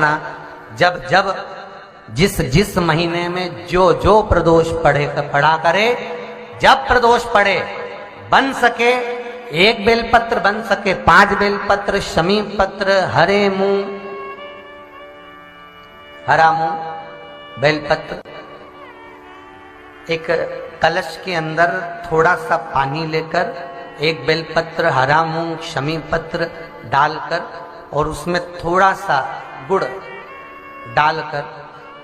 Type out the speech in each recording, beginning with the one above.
रखना, जब जब जिस जिस महीने में जो जो प्रदोष पढ़ा करे, जब प्रदोष पढ़े, बन सके 1 बेलपत्र, बन सके 5 बेलपत्र, शमी पत्र, हरे मूंग, हरा मूंग, बेलपत्र, एक कलश के अंदर थोड़ा सा पानी लेकर 1 बेलपत्र, हरा मूंग, शमी पत्र डालकर और उसमें थोड़ा सा गुड़ डालकर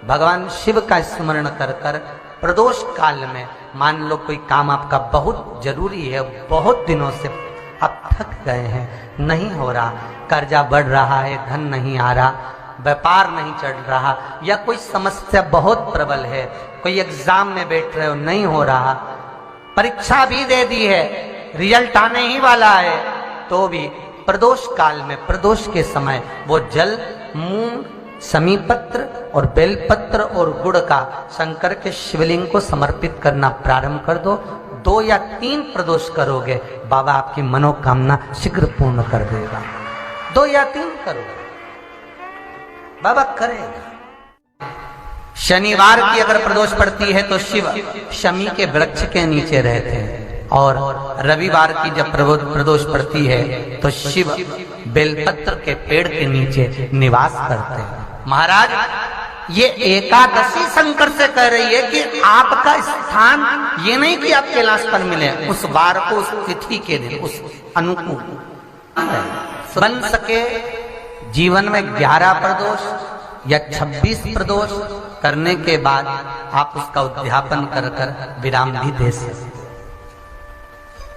भगवान शिव का स्मरण कर कर प्रदोष काल में, मान लो कोई काम आपका बहुत जरूरी है, बहुत दिनों से आप थक गए हैं, नहीं हो रहा, कर्जा बढ़ रहा है, धन नहीं आ रहा, व्यापार नहीं चढ़ रहा, या कोई समस्या बहुत प्रबल है, कोई एग्जाम में बैठ रहे हो नहीं हो रहा, परीक्षा भी दे दी है, रिजल्ट आने ही वाला है, तो भी प्रदोष काल में, प्रदोष के समय वो जल, मूंग, शमी पत्र और बेलपत्र और गुड़ का शंकर के शिवलिंग को समर्पित करना प्रारंभ कर दो। 2 या 3 प्रदोष करोगे, बाबा आपकी मनोकामना शीघ्र पूर्ण कर देगा। 2 या 3 करोगे, बाबा करेगा। शनिवार की अगर प्रदोष पड़ती है तो शिव शमी के वृक्ष के नीचे रहते हैं, और रविवार की जब प्रदोष पड़ती है तो शिव बेलपत्र के पेड़ के नीचे निवास करते हैं। महाराज, ये एकादशी शंकर से कह रही है कि आपका स्थान ये नहीं कि आप कैलाश पर मिले, उस वार को, उस तिथि के दिन, उस अनुकूल बन सके। जीवन में 11 प्रदोष या 26 प्रदोष करने के बाद आप उसका उद्यापन कर कर विराम भी दे सकते,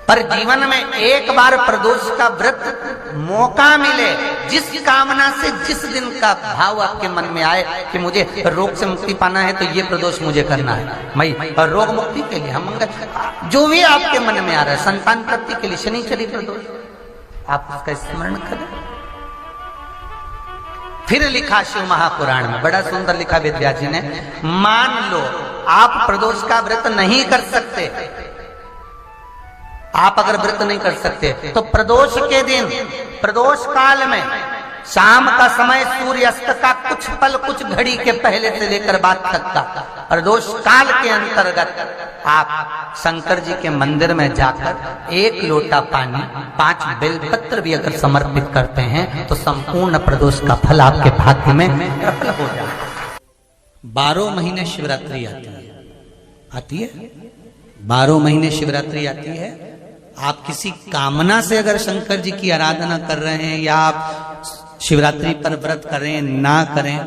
पर जीवन में एक बार प्रदोष का व्रत मौका मिले, जिस कामना से, जिस दिन का भाव आपके मन में आए कि मुझे रोग से मुक्ति पाना है तो ये प्रदोष मुझे करना है, मैं रोग मुक्ति के लिए, हम जो भी आपके मन में आ रहा है, संतान प्राप्ति के लिए शनिचरी प्रदोष, आप उसका स्मरण करें। फिर लिखा शिव महापुराण में, बड़ा सुंदर लिखा वेदव्यास जी ने, मान लो आप प्रदोष का व्रत नहीं कर सकते, आप अगर व्रत नहीं कर सकते तो प्रदोष के दिन, प्रदोष काल में शाम का समय, सूर्यास्त का कुछ पल, कुछ घड़ी के पहले से लेकर बाद तक का प्रदोष काल के अंतर्गत आप शंकर जी के मंदिर में जाकर 1 लोटा पानी, 5 बेलपत्र भी अगर समर्पित करते हैं तो संपूर्ण प्रदोष का फल आपके भाग्य में प्रबल हो जाए। 12 महीने शिवरात्रि आती है, 12 महीने शिवरात्रि आती है। आप किसी कामना से अगर शंकर जी की आराधना कर रहे हैं, या आप शिवरात्रि पर व्रत करें ना करें,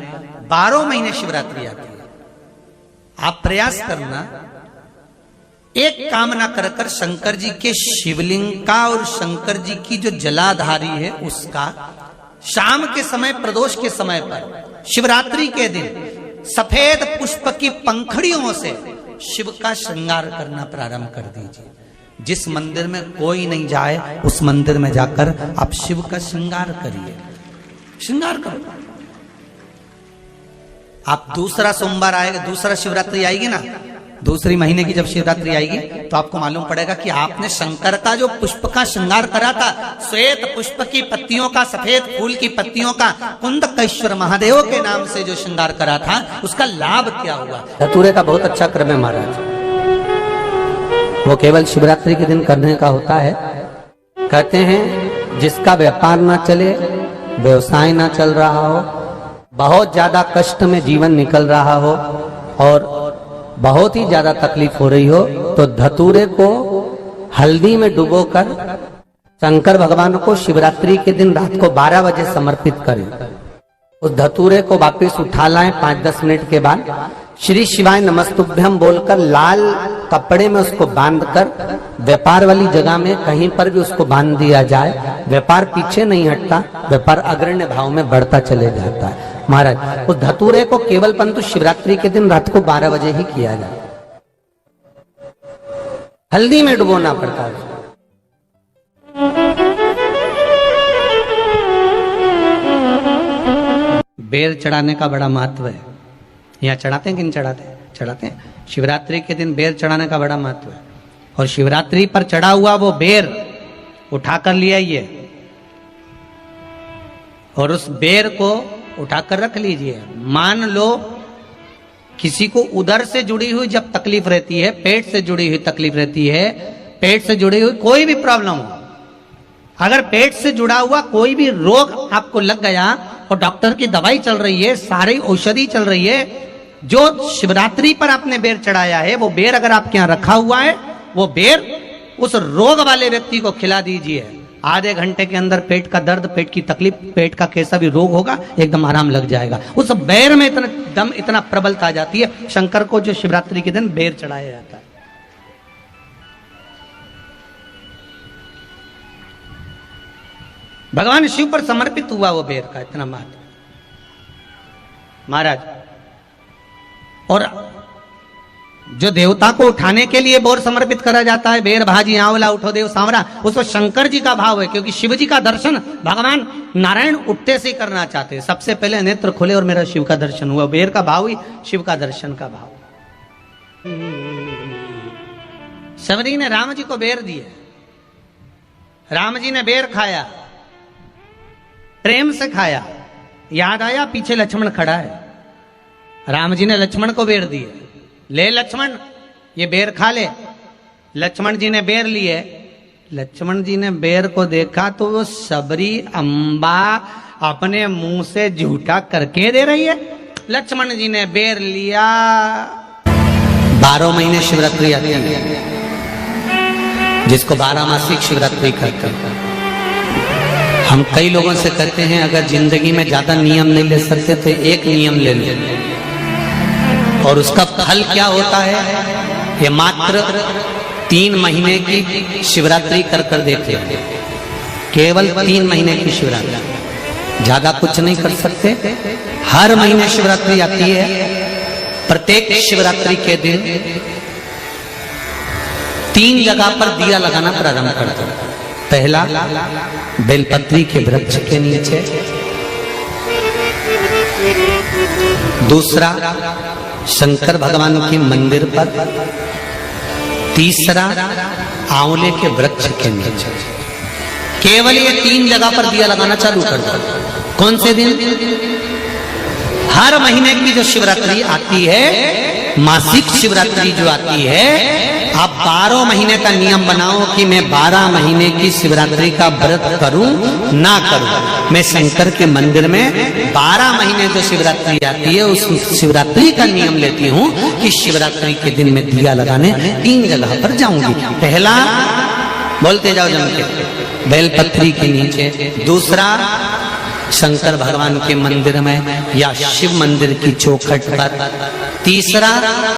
12 महीने शिवरात्रि आती है। आप प्रयास करना, एक कामना कर कर शंकर जी के शिवलिंग का और शंकर जी की जो जलाधारी है उसका शाम के समय, प्रदोष के समय पर, शिवरात्रि के दिन सफेद पुष्प की पंखड़ियों से शिव का श्रृंगार करना प्रारंभ कर दीजिए। जिस मंदिर में कोई नहीं जाए उस मंदिर में जाकर आप शिव का श्रृंगार करिए, श्रृंगार करो। आप दूसरा सोमवार आएगा, दूसरा शिवरात्रि आएगी ना, दूसरी महीने की जब शिवरात्रि आएगी तो आपको मालूम पड़ेगा कि आपने शंकर का जो पुष्प का श्रृंगार करा था, श्वेत पुष्प की पत्तियों का, सफेद फूल की पत्तियों का, कुंदकेश्वर महादेव के नाम से जो श्रृंगार करा था, उसका लाभ क्या हुआ। धतूरे का बहुत अच्छा क्रम है महाराज, वो केवल शिवरात्रि के दिन करने का होता है। कहते हैं जिसका व्यापार ना चले, व्यवसाय ना चल रहा हो, बहुत ज्यादा कष्ट में जीवन निकल रहा हो और बहुत ही ज्यादा तकलीफ हो रही हो, तो धतूरे को हल्दी में डुबोकर शंकर भगवान को शिवरात्रि के दिन रात को 12 बजे समर्पित करें। उस धतूरे को वापस उठा लाएं 5-10 मिनट के बाद, श्री शिवाय नमस्तुभ्यम बोलकर लाल कपड़े में उसको बांधकर व्यापार वाली जगह में कहीं पर भी उसको बांध दिया जाए। व्यापार पीछे नहीं हटता, व्यापार अग्रण्य भाव में बढ़ता चले जाता है। महाराज, उस धतूरे को केवल परंतु शिवरात्रि के दिन रात को 12 बजे ही किया जाए, हल्दी में डुबोना पड़ता है। बेर चढ़ाने का बड़ा महत्व है। यहाँ चढ़ाते हैं कि नहीं चढ़ाते? चढ़ाते हैं। शिवरात्रि के दिन बेर चढ़ाने का बड़ा महत्व है। और शिवरात्रि पर चढ़ा हुआ वो बेर उठाकर ले आइए और उस बेर को उठाकर रख लीजिए। मान लो किसी को उधर से जुड़ी हुई जब तकलीफ रहती है, पेट से जुड़ी हुई तकलीफ रहती है, पेट से जुड़ी हुई कोई भी प्रॉब्लम हो, अगर पेट से जुड़ा हुआ कोई भी रोग आपको लग गया और डॉक्टर की दवाई चल रही है, सारी औषधि चल रही है, जो शिवरात्रि पर आपने बेर चढ़ाया है वो बेर अगर आपके यहां रखा हुआ है, वो बेर उस रोग वाले व्यक्ति को खिला दीजिए। आधे घंटे के अंदर पेट का दर्द, पेट की तकलीफ, पेट का कैसा भी रोग होगा एकदम आराम लग जाएगा। उस बेर में इतना दम, इतना प्रबलता आ जाती है। शंकर को जो शिवरात्रि के दिन बेर चढ़ाया जाता है। भगवान शिव पर समर्पित हुआ वो बेर का इतना महत्व महाराज। और जो देवता को उठाने के लिए बोर समर्पित करा जाता है, बेर भाजी आंवला उठो देव सांवरा, उसमें शंकर जी का भाव है, क्योंकि शिव जी का दर्शन भगवान नारायण उठते से ही करना चाहते हैं। सबसे पहले नेत्र खोले और मेरा शिव का दर्शन हुआ। बेर का भाव ही शिव का दर्शन का भाव। शबरी ने राम जी को बेर दिए, राम जी ने बेर खाया, प्रेम से खाया। याद आया पीछे लक्ष्मण खड़ा है, राम जी ने लक्ष्मण को बेर दिए, ले लक्ष्मण ये बेर खा ले। लक्ष्मण जी ने बेर लिए, लक्ष्मण जी ने बेर को देखा तो वो शबरी अम्बा अपने मुंह से झूठा करके दे रही है। लक्ष्मण जी ने बेर लिया। 12 महीने शिवरात्रि आती है, जिसको 12 मासिक शिवरात्रि कहते हैं। हम कई लोगों से कहते हैं अगर जिंदगी में ज्यादा नियम नहीं ले सकते तो एक नियम ले लो, और उसका फल क्या होता है ये मात्र 3 महीने की शिवरात्रि कर कर देते हैं। केवल 3 महीने की शिवरात्रि, ज्यादा कुछ नहीं कर सकते। हर महीने शिवरात्रि आती है। प्रत्येक शिवरात्रि के दिन 3 जगह पर दिया लगाना प्रारंभ कर दो। पहला बेलपत्री के वृक्ष के नीचे, दूसरा शंकर भगवान के मंदिर पर, तीसरा आंवले के वृक्ष के नीचे। केवल ये 3 जगह पर दिया लगाना चालू कर दो। कौन से दिन? हर महीने की जो शिवरात्रि आती है, मासिक शिवरात्रि जो आती है, आप 12 महीने का नियम बनाओ कि मैं 12 महीने की शिवरात्रि का व्रत करूं ना करूं। मैं शंकर के मंदिर में 12 महीने जो शिवरात्रि आती है उस शिवरात्रि का नियम लेती हूं कि शिवरात्रि के दिन में दिया लगाने 3 जगह पर जाऊंगी। पहला बोलते जाओ जम के, बेलपत्री के नीचे, दूसरा शंकर भगवान के मंदिर में या शिव मंदिर की चौखट पर, तीसरा